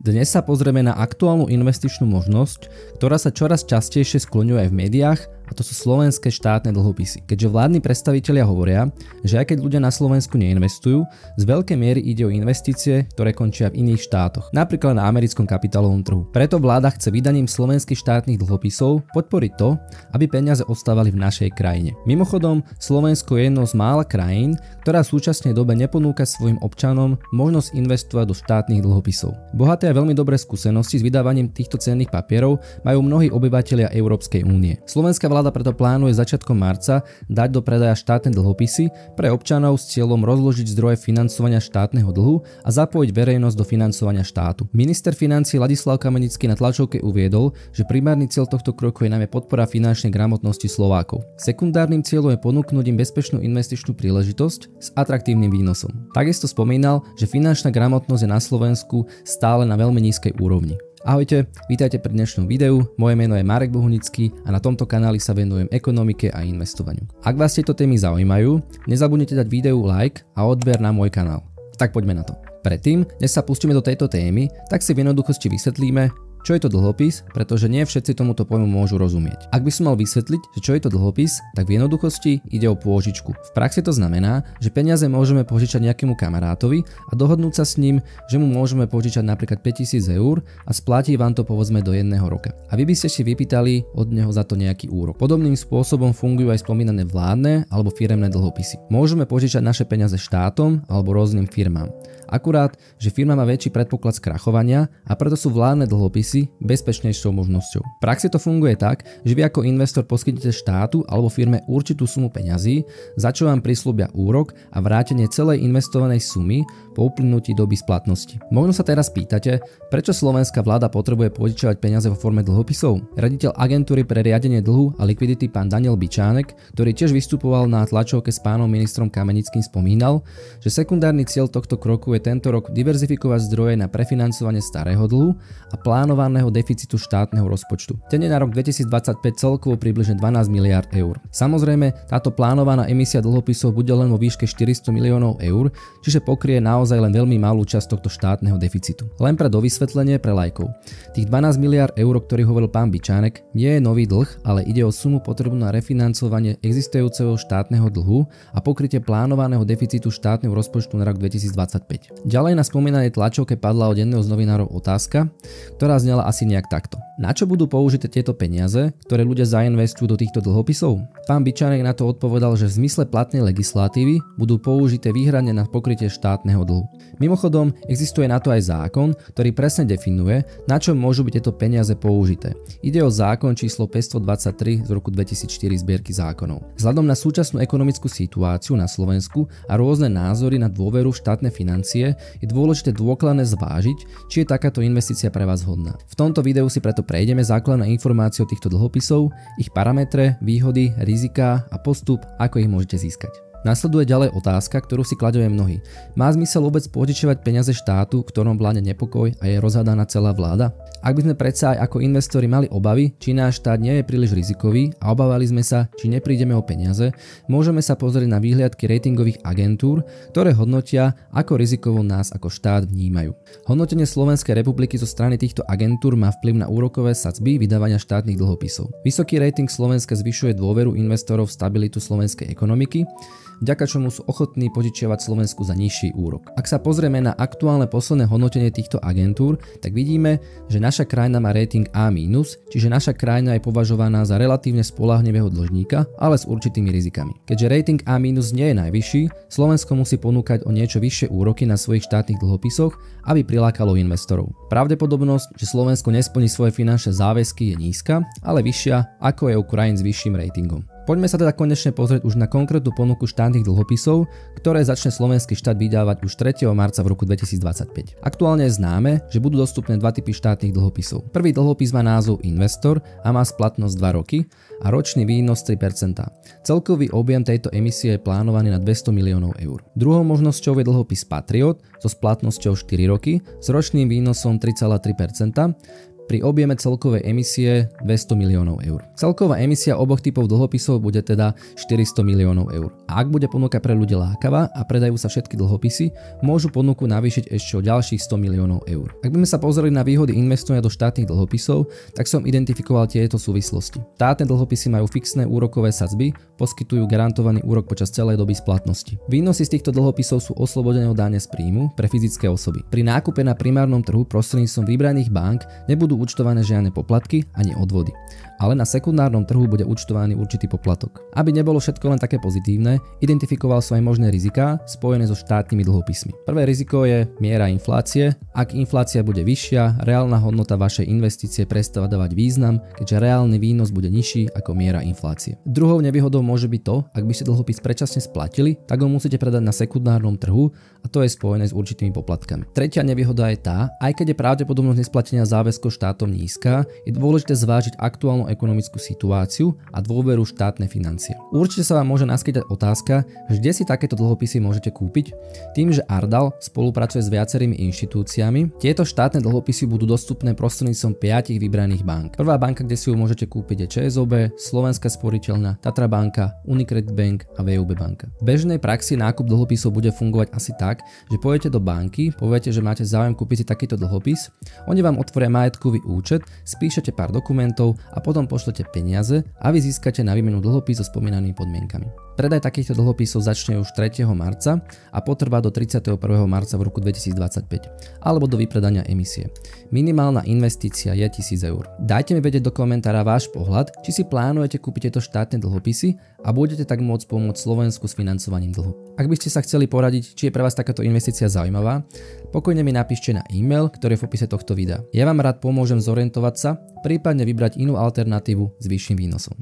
Dnes sa pozrieme na aktuálnu investičnú možnosť, ktorá sa čoraz častejšie skloňuje aj v médiách, a to sú slovenské štátne dlhopisy. Keďže vládni predstavitelia hovoria, že aj keď ľudia na Slovensku neinvestujú, z veľkej miery ide o investície, ktoré končia v iných štátoch, napríklad na americkom kapitálovom trhu. Preto vláda chce vydaním slovenských štátnych dlhopisov podporiť to, aby peniaze ostávali v našej krajine. Mimochodom, Slovensko je jednou z mála krajín, ktorá v súčasnej dobe neponúka svojim občanom možnosť investovať do štátnych dlhopisov. Bohaté a veľmi dobré skúsenosti s vydávaním týchto cenných papierov majú mnohí obyvatelia Európskej únie. Slovenská vláda preto plánuje začiatkom marca dať do predaja štátne dlhopisy pre občanov s cieľom rozložiť zdroje financovania štátneho dlhu a zapojiť verejnosť do financovania štátu. Minister financií Ladislav Kamenický na tlačovke uviedol, že primárny cieľ tohto kroku je najmä podpora finančnej gramotnosti Slovákov. Sekundárnym cieľom je ponúknuť im bezpečnú investičnú príležitosť s atraktívnym výnosom. Takisto spomínal, že finančná gramotnosť je na Slovensku stále na veľmi nízkej úrovni. Ahojte, vítajte pri dnešnom videu, moje meno je Marek Bohunický a na tomto kanáli sa venujem ekonomike a investovaniu. Ak vás tieto témy zaujímajú, nezabudnite dať videu like a odber na môj kanál. Tak poďme na to. Predtým, než sa pustíme do tejto témy, tak si v jednoduchosti vysvetlíme, čo je to dlhopis, pretože nie všetci tomuto pojmu môžu rozumieť. Ak by som mal vysvetliť, že čo je to dlhopis, tak v jednoduchosti ide o pôžičku. V praxi to znamená, že peniaze môžeme požičať nejakému kamarátovi a dohodnúť sa s ním, že mu môžeme požičať napríklad 5000 eur a splatí vám to povedzme do 1 roka. A vy by ste si vypýtali od neho za to nejaký úrok. Podobným spôsobom fungujú aj spomínané vládne alebo firemné dlhopisy. Môžeme požičať naše peniaze štátom alebo rôznym firmám. Akurát, že firma má väčší predpoklad skrachovania a preto sú vládne dlhopisy bezpečnejšou možnosťou. V praxi to funguje tak, že vy ako investor poskytnete štátu alebo firme určitú sumu peňazí, za čo vám prisľúbia úrok a vrátenie celej investovanej sumy po uplynutí doby splatnosti. Možno sa teraz pýtate, prečo slovenská vláda potrebuje požičovať peniaze vo forme dlhopisov? Riaditeľ agentúry pre riadenie dlhu a likvidity pán Daniel Bičánek, ktorý tiež vystupoval na tlačovke s pánom ministrom Kamenickým, spomínal, že sekundárny cieľ tohto kroku je tento rok diverzifikovať zdroje na prefinancovanie starého dlhu a plánovaného deficitu štátneho rozpočtu. Ten je na rok 2025 celkovo približne 12 miliárd eur. Samozrejme, táto plánovaná emisia dlhopisov bude len vo výške 400 miliónov eur, čiže pokrie naozaj len veľmi malú časť tohto štátneho deficitu. Len pre dovysvetlenie pre laikov. Tých 12 miliárd eur, o ktorých hovoril pán Bičánek, nie je nový dlh, ale ide o sumu potrebnú na refinancovanie existujúceho štátneho dlhu a pokrytie plánovaného deficitu štátneho rozpočtu na rok 2025. Ďalej na spomínanej tlačovke padla od jedného z novinárov otázka, ktorá znela asi nejak takto. Na čo budú použité tieto peniaze, ktoré ľudia zainvestujú do týchto dlhopisov? Pán Bičánek na to odpovedal, že v zmysle platnej legislatívy budú použité výhradne na pokrytie štátneho dlhu. Mimochodom, existuje na to aj zákon, ktorý presne definuje, na čo môžu byť tieto peniaze použité. Ide o zákon číslo 523 z roku 2004 zbierky zákonov. Vzhľadom na súčasnú ekonomickú situáciu na Slovensku a rôzne názory na dôveru v štátne financie je dôležité dôkladne zvážiť, či je takáto investícia pre vás vhodná. V tomto videu si preto prejdeme základné informácie o týchto dlhopisov, ich parametre, výhody, riziká a postup, ako ich môžete získať. Nasleduje ďalej otázka, ktorú si kladia mnohí. Má zmysel vôbec požičovať peniaze štátu, v ktorom vládne nepokoj a je rozhádaná celá vláda? Ak by sme predsa aj ako investori mali obavy, či náš štát nie je príliš rizikový a obávali sme sa, či neprídeme o peniaze, môžeme sa pozrieť na výhliadky ratingových agentúr, ktoré hodnotia, ako rizikovo nás ako štát vnímajú. Hodnotenie Slovenskej republiky zo strany týchto agentúr má vplyv na úrokové sadzby vydávania štátnych dlhopisov. Vysoký rating Slovenska zvyšuje dôveru investorov v stabilitu slovenskej ekonomiky, vďaka čomu sú ochotní požičiavať Slovensku za nižší úrok. Ak sa pozrieme na aktuálne posledné hodnotenie týchto agentúr, tak vidíme, že naša krajina má rating A-, čiže naša krajina je považovaná za relatívne spoľahlivého dlžníka, ale s určitými rizikami. Keďže rating A- nie je najvyšší, Slovensko musí ponúkať o niečo vyššie úroky na svojich štátnych dlhopisoch, aby prilákalo investorov. Pravdepodobnosť, že Slovensko nesplní svoje finančné záväzky, je nízka, ale vyššia ako je u krajín s vyšším ratingom. Poďme sa teda konečne pozrieť už na konkrétnu ponuku štátnych dlhopisov, ktoré začne slovenský štát vydávať už 3. marca v roku 2025. Aktuálne je známe, že budú dostupné dva typy štátnych dlhopisov. Prvý dlhopis má názov Investor a má splatnosť 2 roky a ročný výnos 3%. Celkový objem tejto emisie je plánovaný na 200 miliónov eur. Druhou možnosťou je dlhopis Patriot so splatnosťou 4 roky s ročným výnosom 3,3%. pri objeme celkovej emisie 200 miliónov eur. Celková emisia oboch typov dlhopisov bude teda 400 miliónov eur. A ak bude ponuka pre ľudí lákavá a predajú sa všetky dlhopisy, môžu ponuku navýšiť ešte o ďalších 100 miliónov eur. Ak by sme sa pozreli na výhody investovania do štátnych dlhopisov, tak som identifikoval tieto súvislosti. Štátne dlhopisy majú fixné úrokové sadzby, poskytujú garantovaný úrok počas celej doby splatnosti. Výnosy z týchto dlhopisov sú oslobodené od dane z príjmu pre fyzické osoby. Pri nákupe na primárnom trhu prostredníctvom vybraných bank nebudú účtované žiadne poplatky ani odvody, ale na sekundárnom trhu bude účtovaný určitý poplatok. Aby nebolo všetko len také pozitívne, identifikoval som aj možné riziká spojené so štátnymi dlhopismi. Prvé riziko je miera inflácie. Ak inflácia bude vyššia, reálna hodnota vašej investície prestáva dávať význam, keďže reálny výnos bude nižší ako miera inflácie. Druhou nevýhodou môže byť to, ak by ste dlhopis predčasne splatili, tak ho musíte predať na sekundárnom trhu a to je spojené s určitými poplatkami. Tretia nevýhoda je tá, aj keď je pravdepodobnosť nesplatenia záväzkov štátom nízka, je dôležité zvážiť aktuálnu ekonomickú situáciu a dôveru štátne financie. Určite sa vám môže naskytať otázka, že kde si takéto dlhopisy môžete kúpiť? Tým, že Ardal spolupracuje s viacerými inštitúciami, tieto štátne dlhopisy budú dostupné prostredníctvom 5 vybraných bank. Prvá banka, kde si ju môžete kúpiť, je ČSOB, Slovenská sporiteľňa, Tatra banka, Unicredit Bank a VUB banka. V bežnej praxi nákup dlhopisov bude fungovať asi tak, že pôjdete do banky, poviete, že máte záujem kúpiť si takýto dlhopis, oni vám otvoria majetkový účet, spíšete pár dokumentov a potom pošlete peniaze a vy získate na výmenu dlhopis so spomínanými podmienkami. Predaj takýchto dlhopisov začne už 3. marca a potrvá do 31. marca v roku 2025 alebo do vypredania emisie. Minimálna investícia je 1000 eur. Dajte mi vedieť do komentára váš pohľad, či si plánujete kúpiť tieto štátne dlhopisy a budete tak môcť pomôcť Slovensku s financovaním dlhu. Ak by ste sa chceli poradiť, či je pre vás takáto investícia zaujímavá, pokojne mi napíšte na e-mail, ktorý je v opise tohto videa. Ja vám rád pomôžem zorientovať sa, prípadne vybrať inú alternatívu s vyšším výnosom.